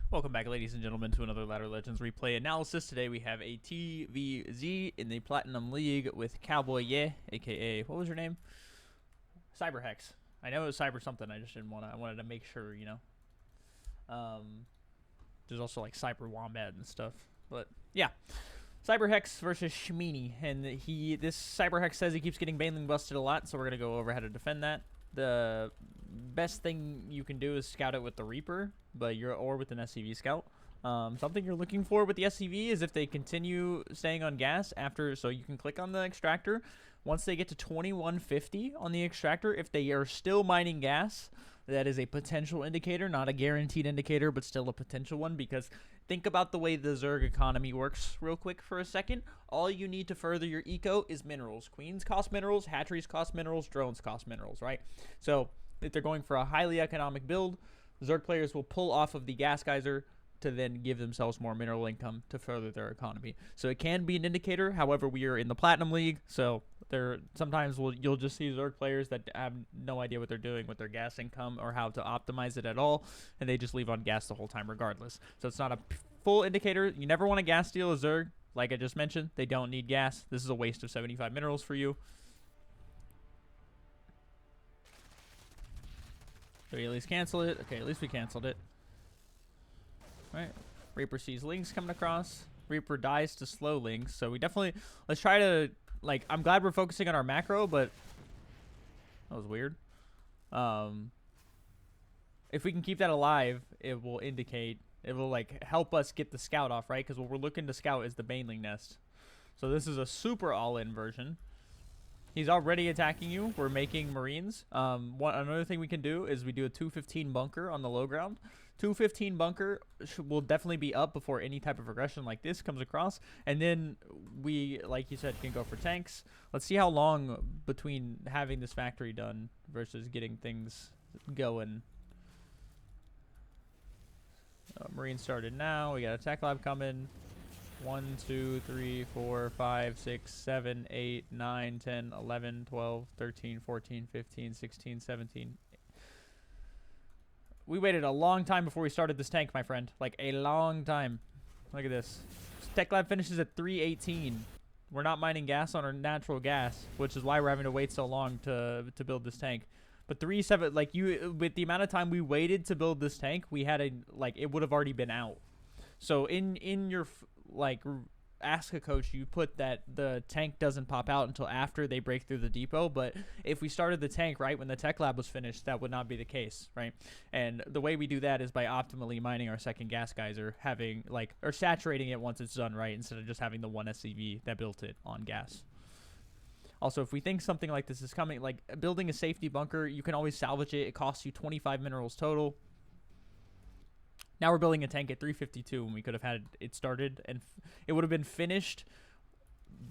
Welcome back, ladies and gentlemen, to another Ladder Legends replay analysis. Today we have a TVZ in the Platinum League with Cowboy Ye, aka, what was your name? Cyberhex. I know it was Cyber something, I just didn't want to, I wanted to make sure, you know. There's also like Cyber Wombat and stuff, but yeah. Cyberhex versus Shmini, and this Cyberhex says he keeps getting baneling busted a lot, so we're going to go over how to defend that. The best thing you can do is scout it with the Reaper, or with an SCV scout. Something you're looking for with the SCV is if they continue staying on gas after, so you can click on the extractor. Once they get to 2150 on the extractor, if they are still mining gas, that is a potential indicator, not a guaranteed indicator, but still a potential one, because think about the way the Zerg economy works real quick for a second. All you need to further your eco is minerals. Queens cost minerals, hatcheries cost minerals, drones cost minerals, right? So if they're going for a highly economic build, Zerg players will pull off of the gas geyser to then give themselves more mineral income to further their economy. So it can be an indicator. However, we are in the Platinum League, so sometimes you'll just see Zerg players that have no idea what they're doing with their gas income or how to optimize it at all, and they just leave on gas the whole time regardless. So it's not a full indicator. You never want to gas steal a Zerg. Like I just mentioned, they don't need gas. This is a waste of 75 minerals for you. So you at least cancel it. Okay, at least we canceled it. Right. Reaper sees links coming across. Reaper dies to slow links. So we definitely, let's try to, like, I'm glad we're focusing on our macro, but that was weird. If we can keep that alive, it will indicate, it will like help us get the scout off, right? Because what we're looking to scout is the baneling nest. So this is a super all-in version. He's already attacking you. We're making Marines. Another thing we can do is we do a 215 bunker on the low ground. 215 bunker will definitely be up before any type of aggression like this comes across. And then we, like you said, can go for tanks. Let's see how long between having this factory done versus getting things going. Marine started now. We got a tech lab coming. 1, 2, 3, 4, 5, 6, 7, 8, 9, 10, 11, 12, 13, 14, 15, 16, 17. We waited a long time before we started this tank, my friend. Like, a long time. Look at this. Tech lab finishes at 318. We're not mining gas on our natural gas, which is why we're having to wait so long to build this tank. But 3.7, like, with the amount of time we waited to build this tank, we had it would have already been out. So in your like ask a coach, you put that the tank doesn't pop out until after they break through the depot. But if we started the tank right when the tech lab was finished, that would not be the case, right? And the way we do that is by optimally mining our second gas geyser, or saturating it once it's done, right, instead of just having the one SCV that built it on gas. Also, if we think something like this is coming, like building a safety bunker, you can always salvage it. It costs you 25 minerals total. Now we're building a tank at 352 when we could have had it started, and it would have been finished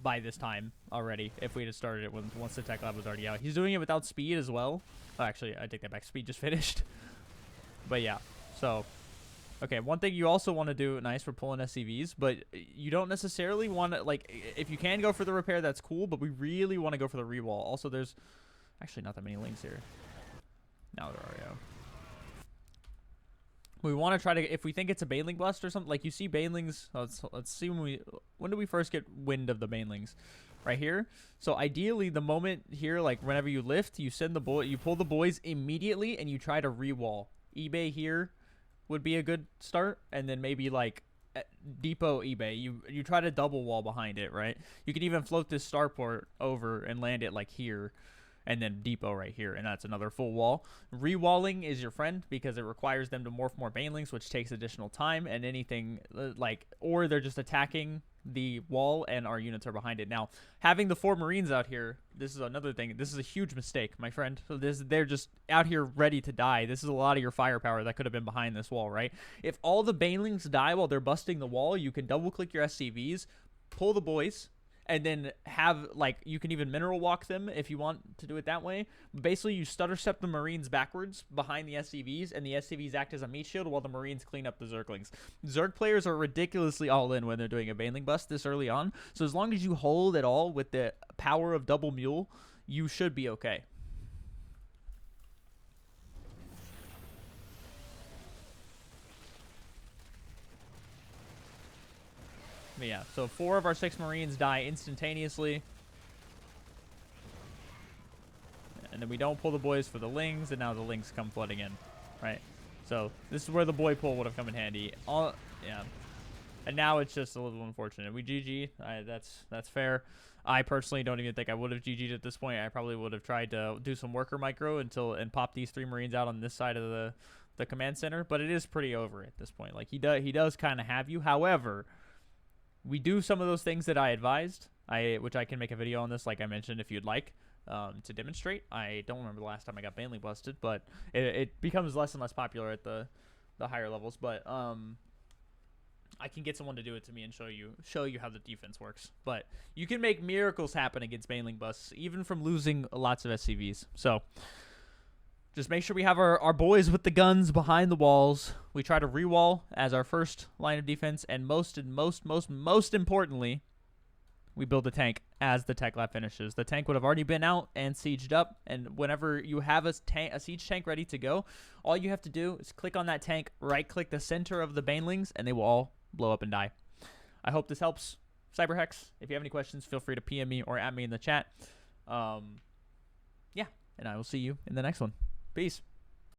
by this time already if we had started it once the tech lab was already out. He's doing it without speed as well. Oh, actually, I take that back. Speed just finished. But yeah, so okay. One thing you also want to do, nice for pulling SCVs, but you don't necessarily want to, like, if you can go for the repair, that's cool, but we really want to go for the rewall. Also, there's actually not that many links here. Now there are, yeah. We want to try to, if we think it's a baneling bust or something, like you see banelings, let's see when do we first get wind of the banelings? Right here. So ideally the moment here, like whenever you lift, you pull the boys immediately and you try to re-wall. eBay here would be a good start, and then maybe like depot eBay. You try to double wall behind it, right? You can even float this starport over and land it like here. And then depot right here, and that's another full wall. Rewalling is your friend because it requires them to morph more banelings, which takes additional time, and anything or they're just attacking the wall and our units are behind it. Now, having the 4 Marines out here, this is another thing. This is a huge mistake, my friend. So they're just out here ready to die. This is a lot of your firepower that could have been behind this wall, right? If all the banelings die while they're busting the wall, you can double click your SCVs, pull the boys, and then have, like, you can even mineral walk them if you want to do it that way. Basically, you stutter step the Marines backwards behind the SCVs, and the SCVs act as a meat shield while the Marines clean up the Zerglings. Zerg players are ridiculously all in when they're doing a baneling bust this early on. So as long as you hold it all with the power of double mule, you should be okay. But yeah, so 4 of our 6 Marines die instantaneously. And then we don't pull the boys for the Lings, and now the Lings come flooding in, right? So this is where the boy pull would have come in handy. Yeah. And now it's just a little unfortunate. We GG. That's fair. I personally don't even think I would have GG'd at this point. I probably would have tried to do some worker micro and pop these 3 Marines out on this side of the command center. But it is pretty over at this point. Like, he does kind of have you. However, we do some of those things that I advised, which I can make a video on this, like I mentioned, if you'd like, to demonstrate. I don't remember the last time I got Baneling busted, but it becomes less and less popular at the higher levels. But I can get someone to do it to me and show you how the defense works. But you can make miracles happen against Baneling busts, even from losing lots of SCVs. So just make sure we have our boys with the guns behind the walls. We try to re-wall as our first line of defense, and most importantly, we build a tank as the tech lab finishes. The tank would have already been out and sieged up, and whenever you have a siege tank ready to go, all you have to do is click on that tank, right-click the center of the Banelings, and they will all blow up and die. I hope this helps. Cyberhex, if you have any questions, feel free to PM me or at me in the chat. Yeah, and I will see you in the next one. Peace.